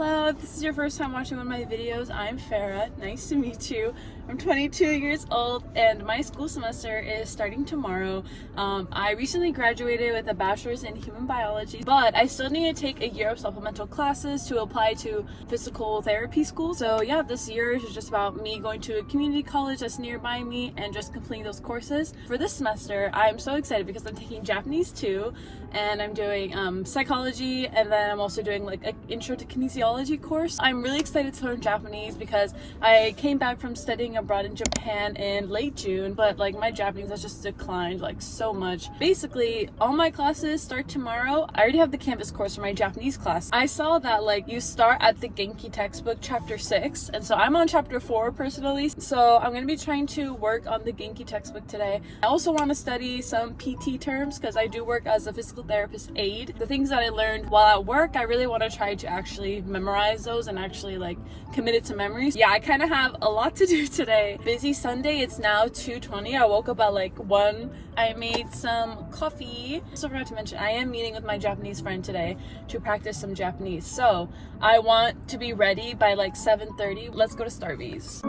Hello, if this is your first time watching one of my videos, I'm Fara. Nice to meet you. I'm 22 years old and my school semester is starting tomorrow. I recently graduated with a bachelor's in human biology, but I still need to take a year of supplemental classes to apply to physical therapy school. So yeah, this year is just about me going to a community college that's nearby me and just completing those courses. For this semester, I'm so excited because I'm taking Japanese too, and I'm doing psychology, and then I'm also doing like an intro to kinesiology course. I'm really excited to learn Japanese because I came back from studying abroad in Japan in late June, but like my Japanese has just declined like so much. Basically, all my classes start tomorrow. I already have the Canvas course for my Japanese class. I saw that like you start at the Genki textbook chapter 6, and so I'm on chapter 4 personally. So I'm going to be trying to work on the Genki textbook today. I also want to study some PT terms because I do work as a physical therapist aide. The things that I learned while at work, I really want to try to actually memorize those and actually like commit it to memories. Yeah, I kind of have a lot to do today. Busy Sunday. It's now 2:20. I woke up at like 1. I made some coffee. Also forgot to mention, I am meeting with my Japanese friend today to practice some Japanese. So I want to be ready by like 7:30. Let's go to Starbucks.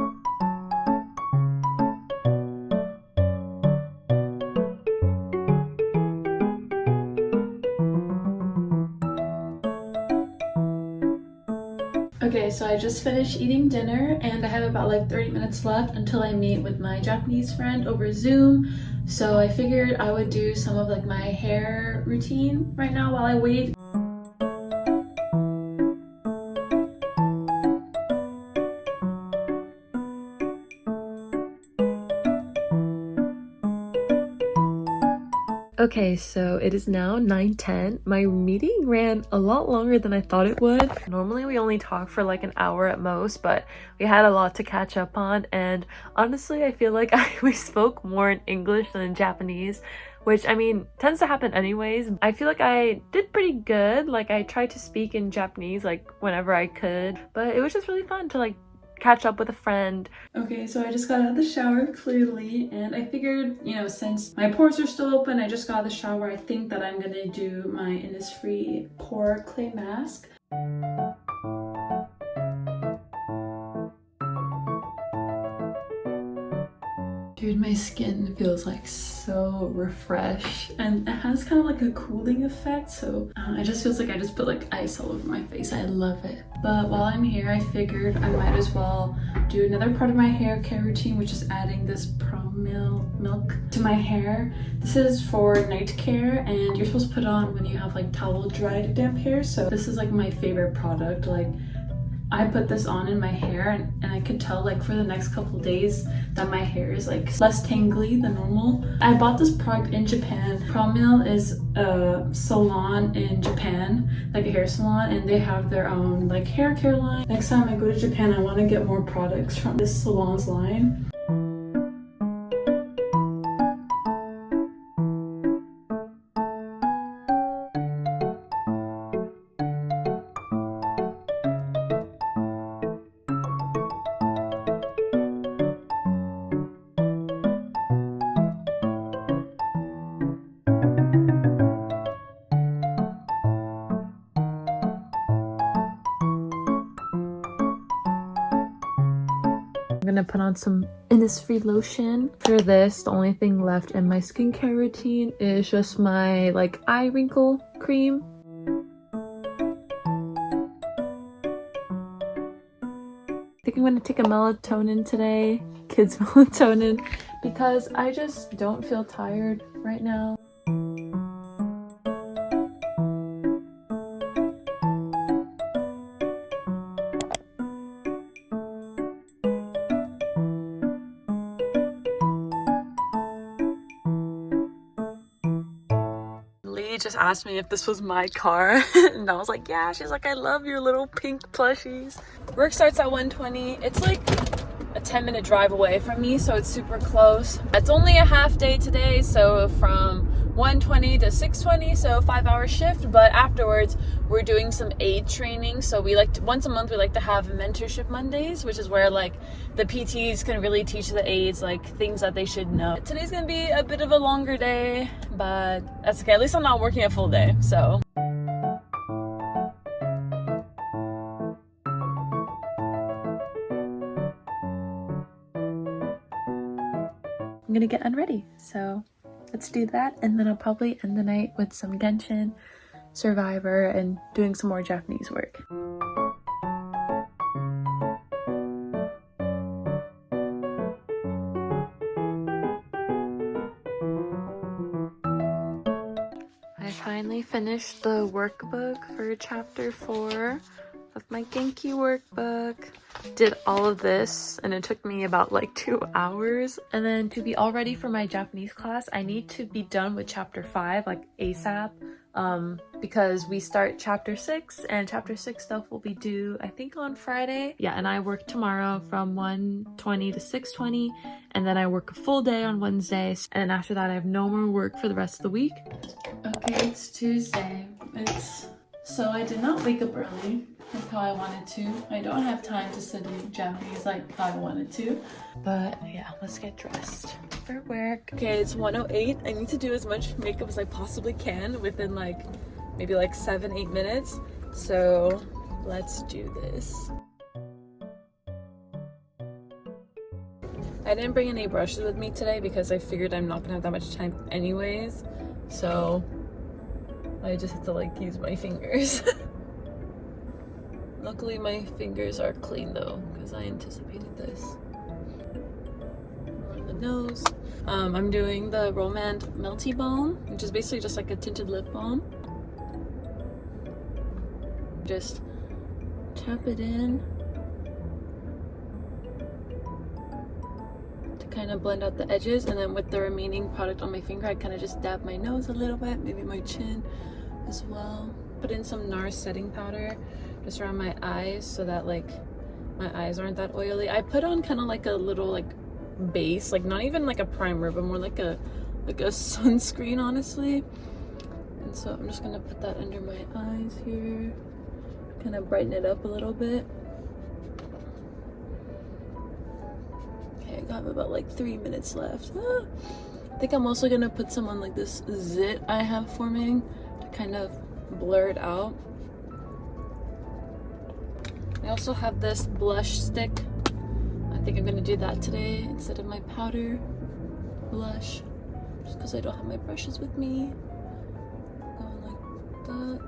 Okay, so I just finished eating dinner and I have about like 30 minutes left until I meet with my Japanese friend over Zoom. So I figured I would do some of like my hair routine right now while I wait. Okay, so it is now 9:10. My meeting ran a lot longer than I thought it would. Normally we only talk for like an hour at most, but we had a lot to catch up on, and honestly I feel like we spoke more in English than in Japanese, which I mean tends to happen anyways. I feel like I did pretty good. Like I tried to speak in Japanese like whenever I could, but it was just really fun to like catch up with a friend. Okay, so I just got out of the shower clearly, and I figured, you know, since my pores are still open, I just got out of the shower, I think that I'm gonna do my Innisfree pore clay mask. Dude, my skin feels like so refreshed, and it has kind of like a cooling effect, so it just feels like I just put like ice all over my face. I love it. But while I'm here, I figured I might as well do another part of my hair care routine, which is adding this Promil milk to my hair. This is for night care, and you're supposed to put it on when you have like towel dried damp hair, so this is like my favorite product. Like I put this on in my hair, and I could tell like for the next couple days that my hair is like less tangly than normal. I bought this product in Japan. Promil is a salon in Japan, like a hair salon, and they have their own like hair care line. Next time I go to Japan, I want to get more products from this salon's line. I'm gonna put on some Innisfree lotion. For this, the only thing left in my skincare routine is just my like eye wrinkle cream. I think I'm gonna take a melatonin today, kids melatonin, because I just don't feel tired right now. Just asked me if this was my car and I was like, yeah. She's like, I love your little pink plushies. Work starts at 1:20. It's like a 10-minute drive away from me, so it's super close. It's only a half day today, so from 1:20 to 6:20, so 5-hour shift. But afterwards we're doing some aid training, so we like to, once a month we like to have mentorship Mondays, which is where like the PTs can really teach the aides like things that they should know. Today's gonna be a bit of a longer day, but that's okay. At least I'm not working a full day, so I'm gonna get unready. So let's do that, and then I'll probably end the night with some Genshin, Survivor, and doing some more Japanese work. I finally finished the workbook for chapter 4 of my Genki workbook. Did all of this and it took me about like 2 hours. And then to be all ready for my Japanese class, I need to be done with chapter 5 like ASAP, because we start chapter 6 and chapter 6 stuff will be due I think on Friday. Yeah, and I work tomorrow from 1:20 to 6:20, and then I work a full day on Wednesday, and after that I have no more work for the rest of the week. Okay, it's Tuesday. So I did not wake up early like how I wanted to. I don't have time to study Japanese like how I wanted to. But yeah, let's get dressed for work. Okay, it's 1:08. I need to do as much makeup as I possibly can within like maybe like 7-8 minutes. So let's do this. I didn't bring any brushes with me today because I figured I'm not gonna have that much time anyways. So I just have to like use my fingers. Luckily my fingers are clean though, because I anticipated this. On the nose. I'm doing the Romand Melty Balm, which is basically just like a tinted lip balm. Just tap it in to kind of blend out the edges, and then with the remaining product on my finger I kind of just dab my nose a little bit, maybe my chin as well. Put in some NARS setting powder just around my eyes so that like my eyes aren't that oily. I put on kind of like a little like base, like not even like a primer, but more like a sunscreen honestly. And so I'm just gonna put that under my eyes here, kind of brighten it up a little bit. Okay, I got about like 3 minutes left. I think I'm also gonna put some on like this zit I have forming to kind of blur it out. I also have this blush stick. I think I'm gonna do that today instead of my powder blush, just because I don't have my brushes with me. Going like that.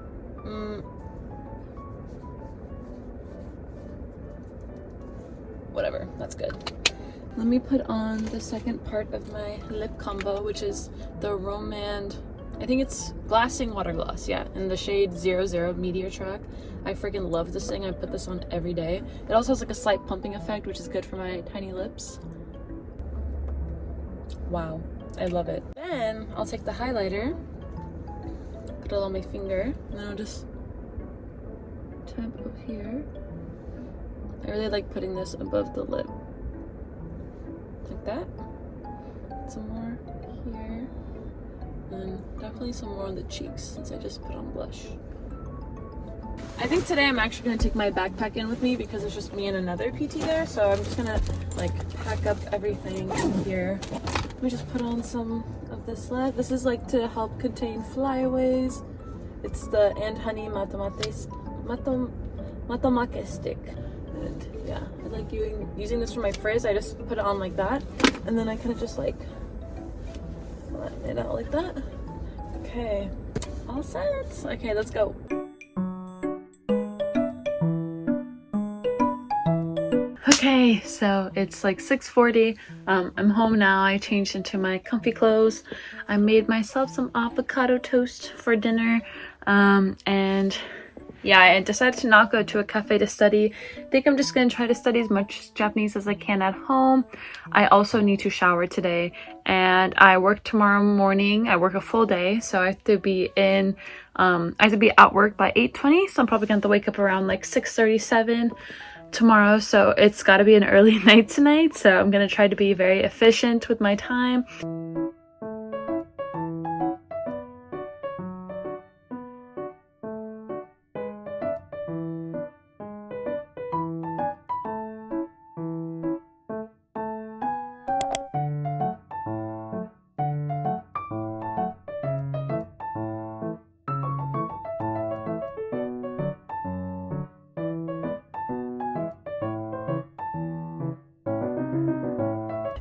Whatever, that's good. Let me put on the second part of my lip combo, which is the Romand, I think it's Glassing Water Gloss, yeah, in the shade 00 Meteor Track. I freaking love this thing. I put this on every day. It also has like a slight plumping effect, which is good for my tiny lips. Wow, I love it. Then I'll take the highlighter, put it on my finger, and then I'll just tap up here. I really like putting this above the lip. Like that. Some more here. And definitely some more on the cheeks since I just put on blush. I think today I'm actually going to take my backpack in with me because it's just me and another PT there. So I'm just going to like pack up everything in here. Let me just put on some of this lead. This is like to help contain flyaways. It's the And Honey Matamake stick. And yeah, I like using this for my frizz. I just put it on like that, and then I kind of just like flatten it out like that. Okay, all set. Okay, let's go. Okay, so it's like 6:40. I'm home now. I changed into my comfy clothes. I made myself some avocado toast for dinner, and yeah, I decided to not go to a cafe to study. I think I'm just going to try to study as much Japanese as I can at home. I also need to shower today, and I work tomorrow morning. I work a full day, so I have to be at work by 8:20, so I'm probably going to have to wake up around like 6:37 tomorrow, so it's got to be an early night tonight, so I'm going to try to be very efficient with my time.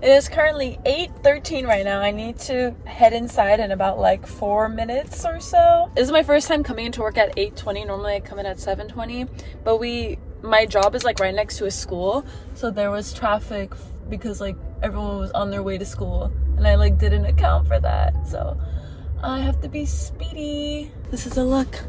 It is currently 8:13 right now. I need to head inside in about like 4 minutes or so. This is my first time coming into work at 8:20. Normally I come in at 7:20, but my job is like right next to a school, so there was traffic because like everyone was on their way to school, and I like didn't account for that, so I have to be speedy. This is a look.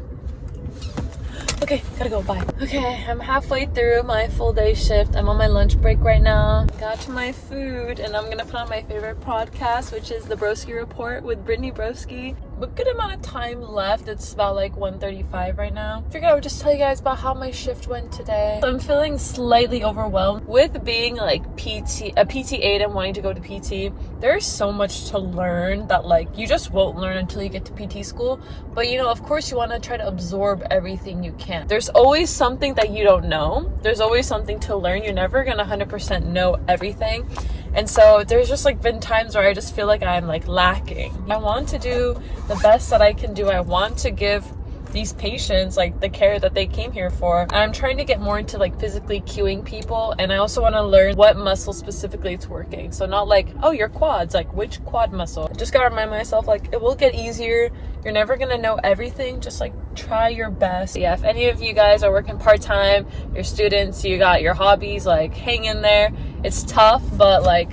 Okay, gotta go, bye. Okay, I'm halfway through my full day shift. I'm on my lunch break right now. Got to my food, and I'm gonna put on my favorite podcast, which is the Broski Report with Brittany Broski. A good amount of time left. It's about like 1:35 right now. Figured I would just tell you guys about how my shift went today. I'm feeling slightly overwhelmed with being like a PT aide and wanting to go to PT. There's so much to learn that like you just won't learn until you get to PT school. But you know, of course you want to try to absorb everything you can. There's always something that you don't know. There's always something to learn. You're never gonna 100% know everything. And so there's just like been times where I just feel like I'm like lacking. I want to do the best that I can do. I want to give these patients like the care that they came here for. I'm trying to get more into like physically cueing people, and I also want to learn what muscle specifically it's working. So not like, oh, your quads, like which quad muscle. I just gotta remind myself like it will get easier. You're never gonna know everything, just like try your best. Yeah, if any of you guys are working part-time, you're students, you got your hobbies, like hang in there. It's tough, but like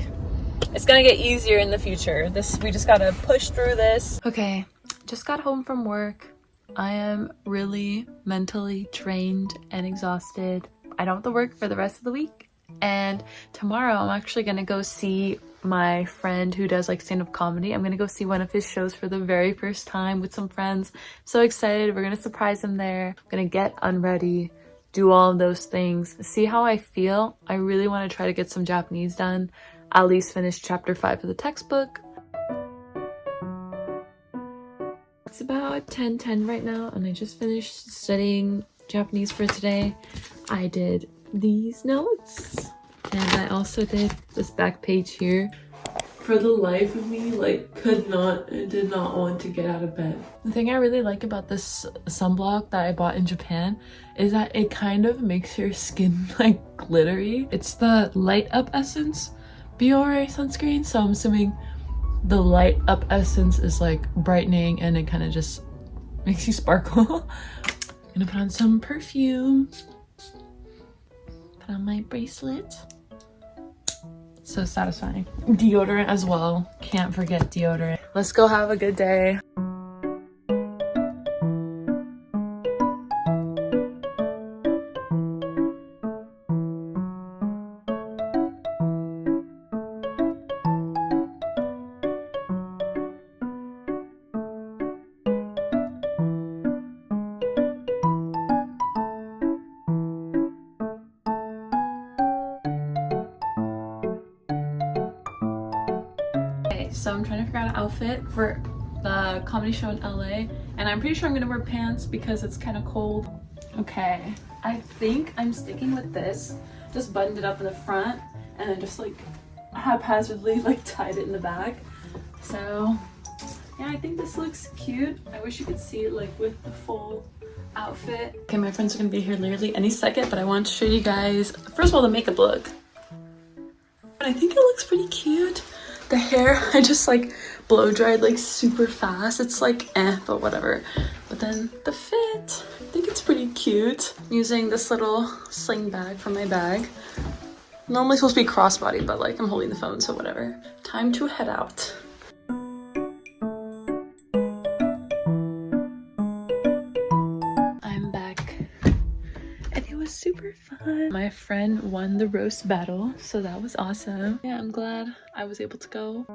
it's gonna get easier in the future. We just gotta push through this. Okay, just got home from work. I am really mentally drained and exhausted. I don't have to work for the rest of the week, and tomorrow I'm actually gonna go see my friend who does like stand-up comedy. I'm gonna go see one of his shows for the very first time with some friends. So excited. We're gonna surprise him there. I'm gonna get unready, do all of those things, see how I feel. I really want to try to get some Japanese done, at least finish chapter 5 of the textbook. It's about 10:10 right now, and I just finished studying Japanese for today. I did these notes, and I also did this back page here. For the life of me, like did not want to get out of bed. The thing I really like about this sunblock that I bought in Japan is that it kind of makes your skin like glittery. It's the Light Up Essence Biore sunscreen, so I'm assuming the Light Up Essence is like brightening and it kind of just makes you sparkle. I'm gonna put on some perfume, put on my bracelet. So satisfying. Deodorant as well. Can't forget deodorant. Let's go have a good day. So I'm trying to figure out an outfit for the comedy show in LA, and I'm pretty sure I'm gonna wear pants because it's kind of cold. Okay, I think I'm sticking with this. Just buttoned it up in the front and then just like haphazardly like tied it in the back. So yeah, I think this looks cute. I wish you could see it like with the full outfit. Okay, my friends are gonna be here literally any second, but I want to show you guys first of all the makeup look. I think it looks pretty cute. The hair, I just like blow dried like super fast. It's like but whatever. But then the fit, I think it's pretty cute. I'm using this little sling bag for my bag. Normally supposed to be crossbody, but like I'm holding the phone, so whatever. Time to head out. I'm back. And it was super fun. My friend won the roast battle, so that was awesome. Yeah, I'm glad I was able to go.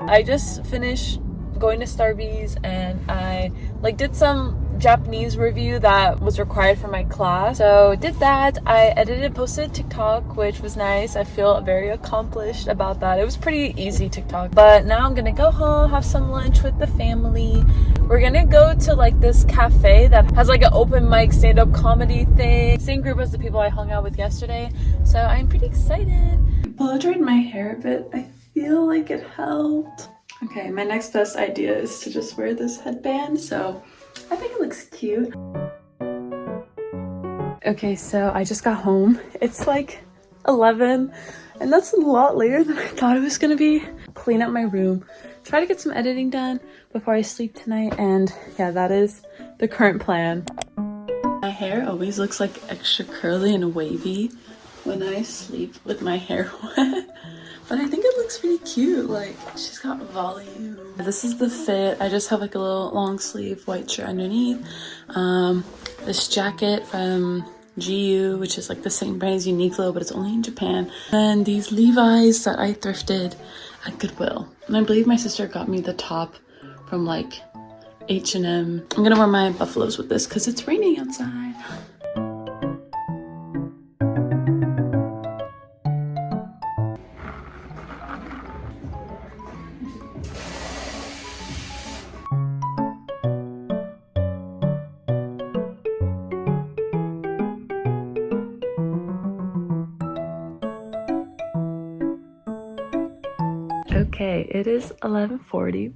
I just finished going to Starbucks, and I like did some Japanese review that was required for my class. So did that. I edited and posted TikTok, which was nice. I feel very accomplished about that. It was pretty easy TikTok. But now I'm gonna go home, have some lunch with the family. We're gonna go to like this cafe that has like an open mic stand-up comedy thing. Same group as the people I hung out with yesterday. So I'm pretty excited. Blow dried my hair a bit. I feel like it helped. Okay, my next best idea is to just wear this headband. So I think it looks cute. Okay, so I just got home. It's like 11, and that's a lot later than I thought it was gonna be. Clean up my room, try to get some editing done before I sleep tonight, and yeah, that is the current plan. My hair always looks like extra curly and wavy when I sleep with my hair wet, but I think it looks pretty cute. Like, she's got volume. This is the fit. I just have like a little long sleeve white shirt underneath. This jacket from GU, which is like the same brand as Uniqlo, but it's only in Japan. And these Levi's that I thrifted at Goodwill. And I believe my sister got me the top from like H&M. I'm gonna wear my buffaloes with this because it's raining outside. Okay, it is 11:40.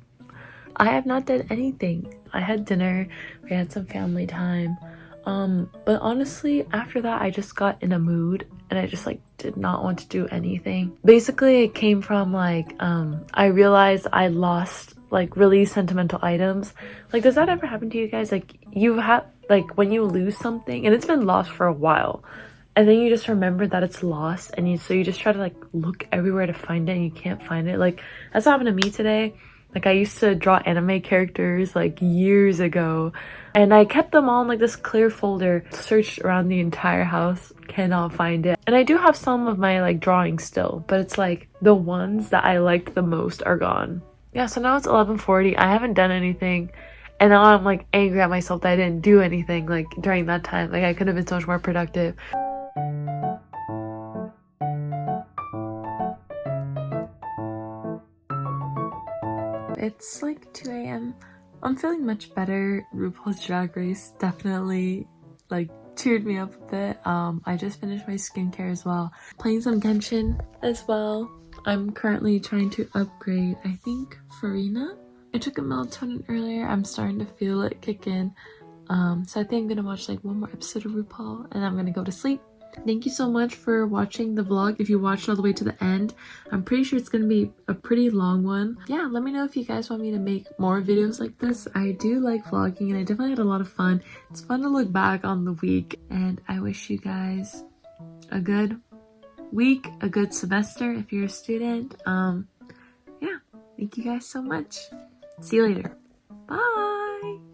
I have not done anything. I had dinner, we had some family time, but honestly, after that, I just got in a mood and I just like did not want to do anything. Basically, it came from like, I realized I lost like really sentimental items. Like, does that ever happen to you guys? Like, you have, like, when you lose something and it's been lost for a while, and then you just remember that it's lost, and you just try to like look everywhere to find it and you can't find it. Like, that's happened to me today. Like, I used to draw anime characters like years ago, and I kept them all in like this clear folder, searched around the entire house, cannot find it. And I do have some of my like drawings still, but it's like the ones that I liked the most are gone. Yeah, so now it's 11:40. I haven't done anything, and now I'm like angry at myself that I didn't do anything like during that time. Like, I could have been so much more productive. It's like 2 a.m. I'm feeling much better. RuPaul's Drag Race definitely like cheered me up a bit. I just finished my skincare as well. Playing some Genshin as well. I'm currently trying to upgrade, I think, Farina. I took a melatonin earlier. I'm starting to feel it kick in. So I think I'm gonna watch like one more episode of RuPaul and I'm gonna go to sleep. Thank you so much for watching the vlog. If you watched all the way to the end, I'm pretty sure it's gonna be a pretty long one. Yeah, let me know if you guys want me to make more videos like this. I do like vlogging and I definitely had a lot of fun. It's fun to look back on the week, and I wish you guys a good week, a good semester if you're a student. Yeah, thank you guys so much. See you later. Bye.